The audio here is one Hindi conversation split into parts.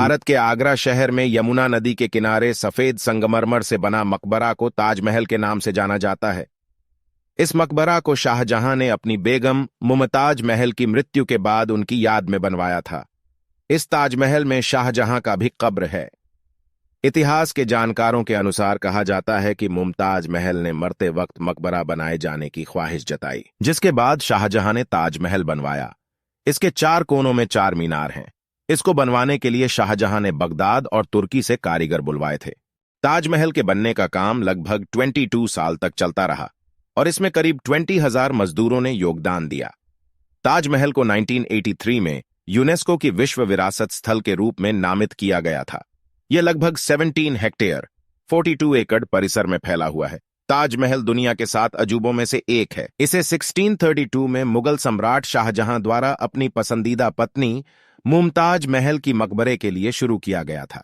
भारत के आगरा शहर में यमुना नदी के किनारे सफेद संगमरमर से बना मकबरा को ताजमहल के नाम से जाना जाता है। इस मकबरा को शाहजहां ने अपनी बेगम मुमताज महल की मृत्यु के बाद उनकी याद में बनवाया था। इस ताजमहल में शाहजहां का भी कब्र है। इतिहास के जानकारों के अनुसार कहा जाता है कि मुमताज महल ने मरते वक्त मकबरा बनाए जाने की ख्वाहिश जताई, जिसके बाद शाहजहां ने ताजमहल बनवाया। इसके 4 कोनों में 4 मीनार हैं। इसको बनवाने के लिए शाहजहां ने बगदाद और तुर्की से कारीगर बुलवाए थे। ताजमहल के बनने का काम लगभग 22 साल तक चलता रहा और इसमें करीब 20,000 मजदूरों ने योगदान दिया। ताजमहल को 1983 में यूनेस्को की विश्व विरासत स्थल के रूप में नामित किया गया था। यह लगभग 17 हेक्टेयर 42 एकड़ परिसर में फैला हुआ है। ताजमहल दुनिया के 7 अजूबों में से एक है। इसे 1632 में मुगल सम्राट शाहजहां द्वारा अपनी पसंदीदा पत्नी मुमताज महल की मकबरे के लिए शुरू किया गया था।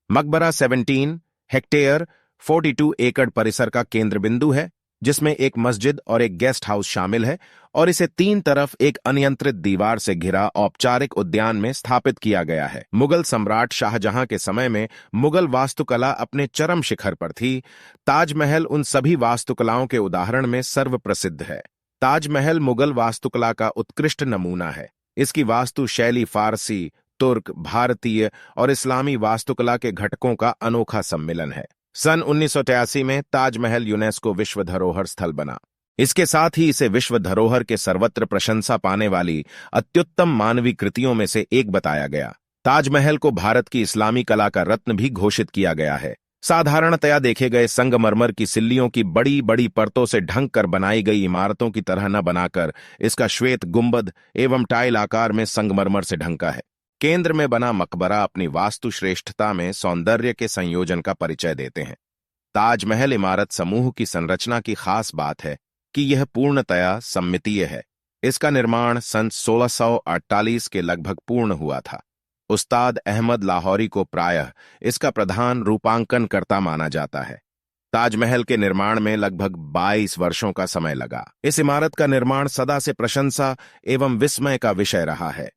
मकबरा 17 हेक्टेयर 42 एकड़ परिसर का केंद्र बिंदु है, जिसमें एक मस्जिद और एक गेस्ट हाउस शामिल है, और इसे 3 तरफ एक अनियंत्रित दीवार से घिरा औपचारिक उद्यान में स्थापित किया गया है। मुगल सम्राट शाहजहां के समय में मुगल वास्तुकला अपने चरम शिखर पर थी। ताजमहल उन सभी वास्तुकलाओं के उदाहरण में सर्वप्रसिद्ध है। ताजमहल मुगल वास्तुकला का उत्कृष्ट नमूना है। इसकी वास्तु शैली फारसी, तुर्क, भारतीय और इस्लामी वास्तुकला के घटकों का अनोखा सम्मिलन है। सन 1983 में ताजमहल यूनेस्को विश्व धरोहर स्थल बना। इसके साथ ही इसे विश्व धरोहर के सर्वत्र प्रशंसा पाने वाली अत्युत्तम मानवीय कृतियों में से एक बताया गया। ताजमहल को भारत की इस्लामी कला का रत्न भी घोषित किया गया है। साधारणतया देखे गए संगमरमर की सिल्लियों की बड़ी बड़ी परतों से ढंक कर बनाई गई इमारतों की तरह न बनाकर इसका श्वेत गुंबद एवं टाइल आकार में संगमरमर से ढंका है। केंद्र में बना मकबरा अपनी वास्तु श्रेष्ठता में सौंदर्य के संयोजन का परिचय देते हैं। ताजमहल इमारत समूह की संरचना की खास बात है कि यह पूर्णतया सममितीय है। इसका निर्माण सन 1648 के लगभग पूर्ण हुआ था। उस्ताद अहमद लाहौरी को प्रायः इसका प्रधान रूपांकनकर्ता माना जाता है। ताजमहल के निर्माण में लगभग 22 वर्षों का समय लगा। इस इमारत का निर्माण सदा से प्रशंसा एवं विस्मय का विषय रहा है।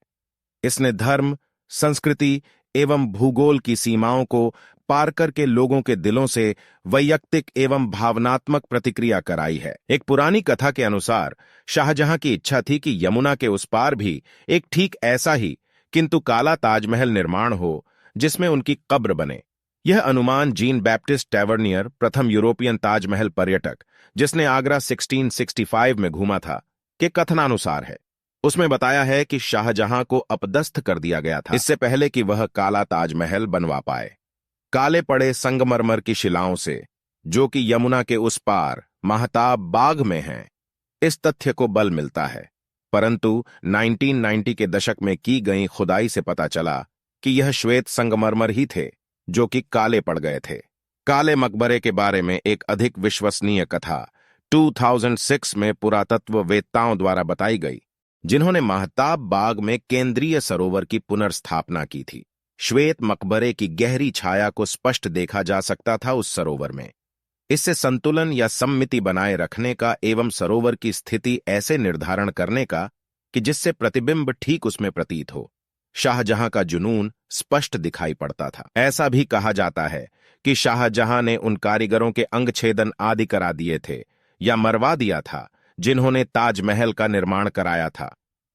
इसने धर्म, संस्कृति एवं भूगोल की सीमाओं को पार करके लोगों के दिलों से वैयक्तिक एवं भावनात्मक प्रतिक्रिया कराई है। एक पुरानी कथा के अनुसार शाहजहां की इच्छा थी कि यमुना के उस पार भी एक ठीक ऐसा ही किंतु काला ताजमहल निर्माण हो, जिसमें उनकी कब्र बने। यह अनुमान जीन बैप्टिस्ट टैवर्नियर, प्रथम यूरोपियन ताजमहल पर्यटक जिसने आगरा 1665 में घूमा था, के कथनानुसार है। उसमें बताया है कि शाहजहां को अपदस्थ कर दिया गया था, इससे पहले कि वह काला ताजमहल बनवा पाए। काले पड़े संगमरमर की शिलाओं से, जो कि यमुना के उस पार महताब बाग में हैं, इस तथ्य को बल मिलता है। परंतु 1990 के दशक में की गई खुदाई से पता चला कि यह श्वेत संगमरमर ही थे, जो कि काले पड़ गए थे। काले मकबरे के बारे में एक अधिक विश्वसनीय कथा 2006 में पुरातत्ववेत्ताओं द्वारा बताई गई, जिन्होंने महताब बाग में केंद्रीय सरोवर की पुनर्स्थापना की थी। श्वेत मकबरे की गहरी छाया को स्पष्ट देखा जा सकता था उस सरोवर में। इससे संतुलन या सम्मिति बनाए रखने का एवं सरोवर की स्थिति ऐसे निर्धारण करने का कि जिससे प्रतिबिंब ठीक उसमें प्रतीत हो। शाहजहां का जुनून स्पष्ट दिखाई पड़ता था। ऐसा भी कहा जाता है कि शाहजहां ने उन कारीगरों के अंगछेदन आदि करा दिए थे या मरवा दिया था जिन्होंने ताजमहल का निर्माण कराया था,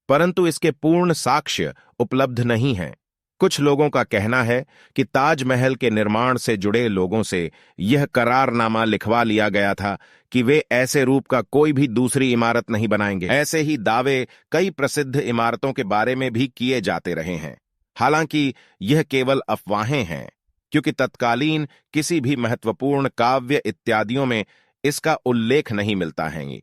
परंतु इसके पूर्ण साक्ष्य उपलब्ध नहीं हैं। कुछ लोगों का कहना है कि ताजमहल के निर्माण से जुड़े लोगों से यह करारनामा लिखवा लिया गया था कि वे ऐसे रूप का कोई भी दूसरी इमारत नहीं बनाएंगे। ऐसे ही दावे कई प्रसिद्ध इमारतों के बारे में भी किए जाते रहे हैं। हालांकि यह केवल अफवाहें हैं, क्योंकि तत्कालीन किसी भी महत्वपूर्ण काव्य इत्यादियों में इसका उल्लेख नहीं मिलता है।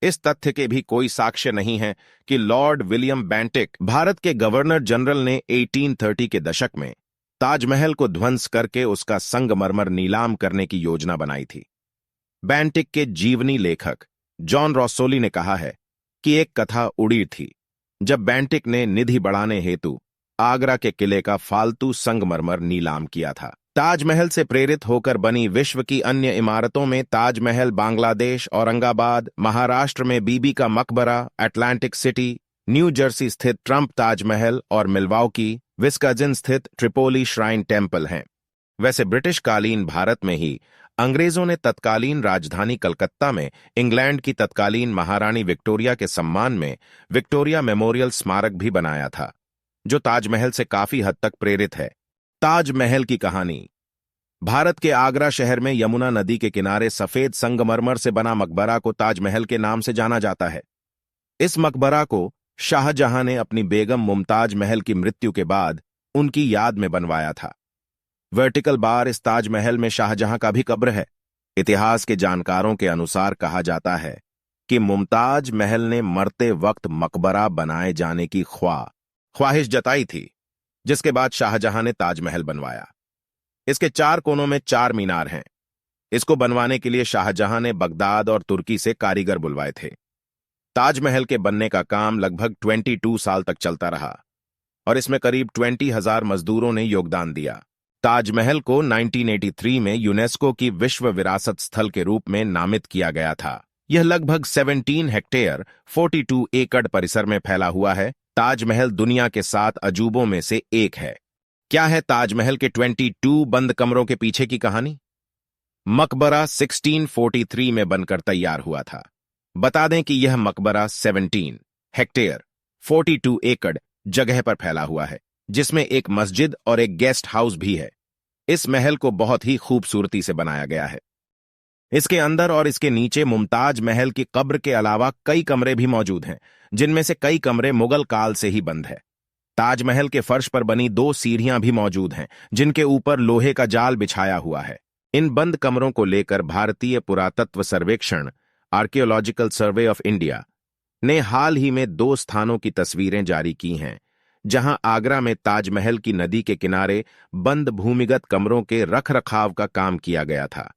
इस तथ्य के भी कोई साक्ष्य नहीं है कि लॉर्ड विलियम बेंटिक, भारत के गवर्नर जनरल, ने 1830 के दशक में ताजमहल को ध्वंस करके उसका संगमरमर नीलाम करने की योजना बनाई थी। बेंटिक के जीवनी लेखक जॉन रॉसोली ने कहा है कि एक कथा उड़ी थी जब बेंटिक ने निधि बढ़ाने हेतु आगरा के किले का फालतू संगमरमर नीलाम किया था। ताजमहल से प्रेरित होकर बनी विश्व की अन्य इमारतों में ताजमहल बांग्लादेश, औरंगाबाद, महाराष्ट्र में बीबी का मकबरा, अटलांटिक सिटी, न्यू जर्सी स्थित ट्रंप ताजमहल और मिल्वॉकी, विस्काजिन स्थित ट्रिपोली श्राइन टेम्पल हैं। वैसे ब्रिटिश कालीन भारत में ही अंग्रेजों ने तत्कालीन राजधानी कलकत्ता में इंग्लैंड की तत्कालीन महारानी विक्टोरिया के सम्मान में विक्टोरिया मेमोरियल स्मारक भी बनाया था, जो ताजमहल से काफी हद तक प्रेरित है। ताजमहल की कहानी। भारत के आगरा शहर में यमुना नदी के किनारे सफेद संगमरमर से बना मकबरा को ताजमहल के नाम से जाना जाता है। इस मकबरा को शाहजहां ने अपनी बेगम मुमताज महल की मृत्यु के बाद उनकी याद में बनवाया था। वर्टिकल बार इस ताजमहल में शाहजहां का भी कब्र है। इतिहास के जानकारों के अनुसार कहा जाता है कि मुमताज महल ने मरते वक्त मकबरा बनाए जाने की ख्वाहिश जताई थी, जिसके बाद शाहजहां ने ताजमहल बनवाया। इसके 4 कोनों में 4 मीनार हैं। इसको बनवाने के लिए शाहजहां ने बगदाद और तुर्की से कारीगर बुलवाए थे। ताजमहल के बनने का काम लगभग 22 साल तक चलता रहा और इसमें करीब 20,000 मजदूरों ने योगदान दिया। ताजमहल को 1983 में यूनेस्को की विश्व विरासत स्थल के रूप में नामित किया गया था। यह लगभग 17 हेक्टेयर 42 एकड़ परिसर में फैला हुआ है। ताजमहल दुनिया के 7 अजूबों में से एक है। क्या है ताजमहल के 22 बंद कमरों के पीछे की कहानी? मकबरा 1643 में बनकर तैयार हुआ था। बता दें कि यह मकबरा 17 हेक्टेयर 42 एकड़ जगह पर फैला हुआ है, जिसमें एक मस्जिद और एक गेस्ट हाउस भी है। इस महल को बहुत ही खूबसूरती से बनाया गया है। इसके अंदर और इसके नीचे मुमताज महल की कब्र के अलावा कई कमरे भी मौजूद हैं, जिनमें से कई कमरे मुगल काल से ही बंद है। ताजमहल के फर्श पर बनी 2 सीढ़ियां भी मौजूद हैं, जिनके ऊपर लोहे का जाल बिछाया हुआ है। इन बंद कमरों को लेकर भारतीय पुरातत्व सर्वेक्षण आर्कियोलॉजिकल सर्वे ऑफ इंडिया ने हाल ही में 2 स्थानों की तस्वीरें जारी की हैं, जहां आगरा में ताजमहल की नदी के किनारे बंद भूमिगत कमरों के रखरखाव का काम किया गया था।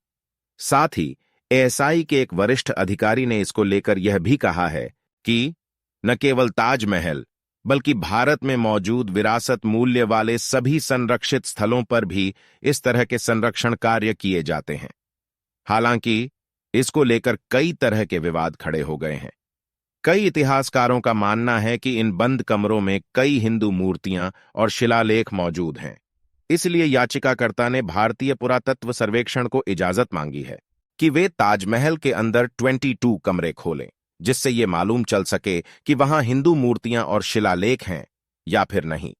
साथ ही एएसआई के एक वरिष्ठ अधिकारी ने इसको लेकर यह भी कहा है कि न केवल ताजमहल बल्कि भारत में मौजूद विरासत मूल्य वाले सभी संरक्षित स्थलों पर भी इस तरह के संरक्षण कार्य किए जाते हैं। हालांकि इसको लेकर कई तरह के विवाद खड़े हो गए हैं। कई इतिहासकारों का मानना है कि इन बंद कमरों में कई हिंदू मूर्तियां और शिलालेख मौजूद हैं। इसलिए याचिकाकर्ता ने भारतीय पुरातत्व सर्वेक्षण को इजाजत मांगी है कि वे ताजमहल के अंदर 22 कमरे खोलें, जिससे ये मालूम चल सके कि वहां हिंदू मूर्तियां और शिलालेख हैं या फिर नहीं।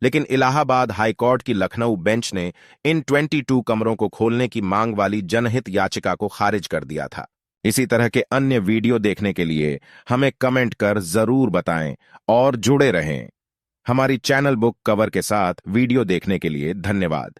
लेकिन इलाहाबाद हाईकोर्ट की लखनऊ बेंच ने इन 22 कमरों को खोलने की मांग वाली जनहित याचिका को खारिज कर दिया था। इसी तरह के अन्य वीडियो देखने के लिए हमें कमेंट कर जरूर बताएं और जुड़े रहें। हमारी चैनल बुक कवर के साथ वीडियो देखने के लिए धन्यवाद।